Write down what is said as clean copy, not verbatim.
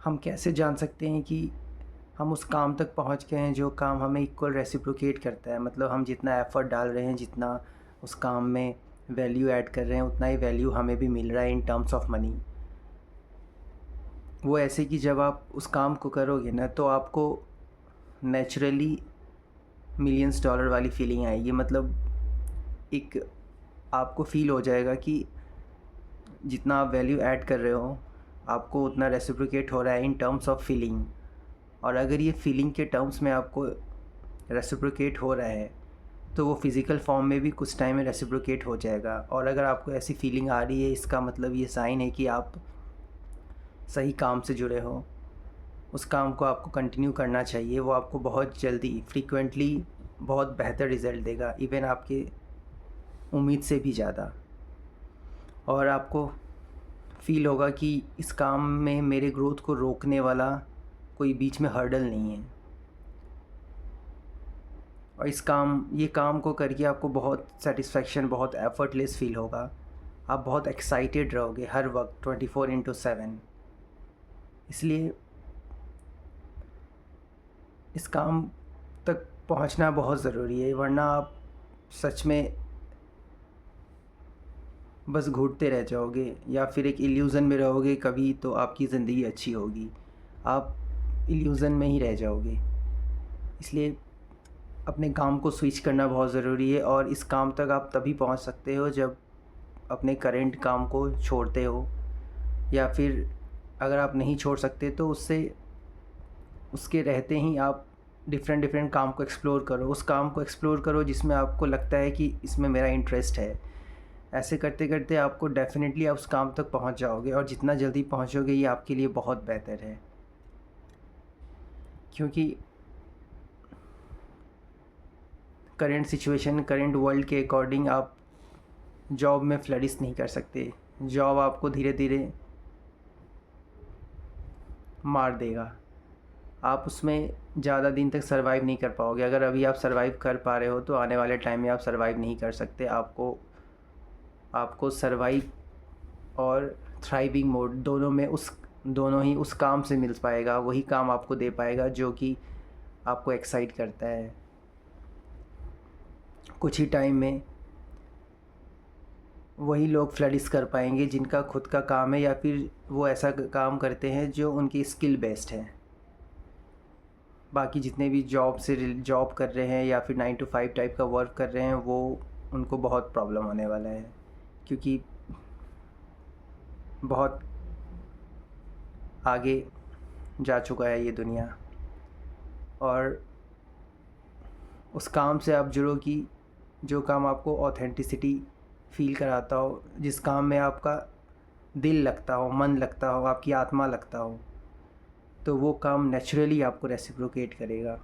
हम कैसे जान सकते हैं कि हम उस काम तक पहुंच गए हैं जो काम हमें इक्वल रेसिप्रोकेट करता है? मतलब हम जितना एफ़र्ट डाल रहे हैं, जितना उस काम में वैल्यू ऐड कर रहे हैं, उतना ही वैल्यू हमें भी मिल रहा है इन टर्म्स ऑफ मनी। वो ऐसे कि जब आप उस काम को करोगे ना, तो आपको नेचुरली मिलियंस डॉलर वाली फीलिंग आएगी। मतलब एक आपको फ़ील हो जाएगा कि जितना आप वैल्यू ऐड कर रहे हो, आपको उतना रेसिप्रोकेट हो रहा है इन टर्म्स ऑफ फीलिंग। और अगर ये फीलिंग के टर्म्स में आपको रेसिप्रोकेट हो रहा है, तो वो फ़िज़िकल फॉर्म में भी कुछ टाइम में रेसिप्रोकेट हो जाएगा। और अगर आपको ऐसी फीलिंग आ रही है, इसका मतलब ये साइन है कि आप सही काम से जुड़े हो। उस काम को आपको कंटिन्यू करना चाहिए। वो आपको बहुत जल्दी, फ्रीक्वेंटली बहुत बेहतर रिज़ल्ट देगा, इवन आपके उम्मीद से भी ज़्यादा। और आपको फ़ील होगा कि इस काम में मेरे ग्रोथ को रोकने वाला कोई बीच में हर्डल नहीं है। और ये काम को करके आपको बहुत सेटिस्फेक्शन, बहुत एफर्टलेस फ़ील होगा। आप बहुत एक्साइटेड रहोगे हर वक्त 24/7। इसलिए इस काम तक पहुंचना बहुत ज़रूरी है, वरना आप सच में बस घूटते रह जाओगे या फिर एक इल्यूज़न में रहोगे। कभी तो आपकी ज़िंदगी अच्छी होगी, आप इल्यूज़न में ही रह जाओगे। इसलिए अपने काम को स्विच करना बहुत ज़रूरी है। और इस काम तक आप तभी पहुंच सकते हो जब अपने करेंट काम को छोड़ते हो, या फिर अगर आप नहीं छोड़ सकते तो उसके रहते ही आप डिफरेंट काम को एक्सप्लोर करो। उस काम को एक्सप्लोर करो जिसमें आपको लगता है कि इसमें मेरा इंटरेस्ट है। ऐसे करते करते आपको डेफिनेटली आप उस काम तक पहुंच जाओगे, और जितना जल्दी पहुंचोगे ये आपके लिए बहुत बेहतर है। क्योंकि करेंट सिचुएशन, करेंट वर्ल्ड के अकॉर्डिंग आप जॉब में फ्लरिश नहीं कर सकते। जॉब आपको धीरे धीरे मार देगा। आप उसमें ज़्यादा दिन तक सर्वाइव नहीं कर पाओगे। अगर अभी आप सर्वाइव कर पा रहे हो, तो आने वाले टाइम में आप सर्वाइव नहीं कर सकते। आपको सर्वाइव और थ्राइविंग मोड दोनों ही उस काम से मिल पाएगा। वही काम आपको दे पाएगा जो कि आपको एक्साइट करता है। कुछ ही टाइम में वही लोग फ्लरिश कर पाएंगे जिनका खुद का काम है, या फिर वो ऐसा काम करते हैं जो उनकी स्किल बेस्ड है। बाकी जितने भी जॉब कर रहे हैं या फिर 9 to 5 टाइप का वर्क कर रहे हैं, वो उनको बहुत प्रॉब्लम होने वाला है। क्योंकि बहुत आगे जा चुका है ये दुनिया। और उस काम से आप जुड़ो कि जो काम आपको ऑथेंटिसिटी फ़ील कराता हो, जिस काम में आपका दिल लगता हो, मन लगता हो, आपकी आत्मा लगता हो, तो वो काम नेचुरली आपको रेसिप्रोकेट करेगा।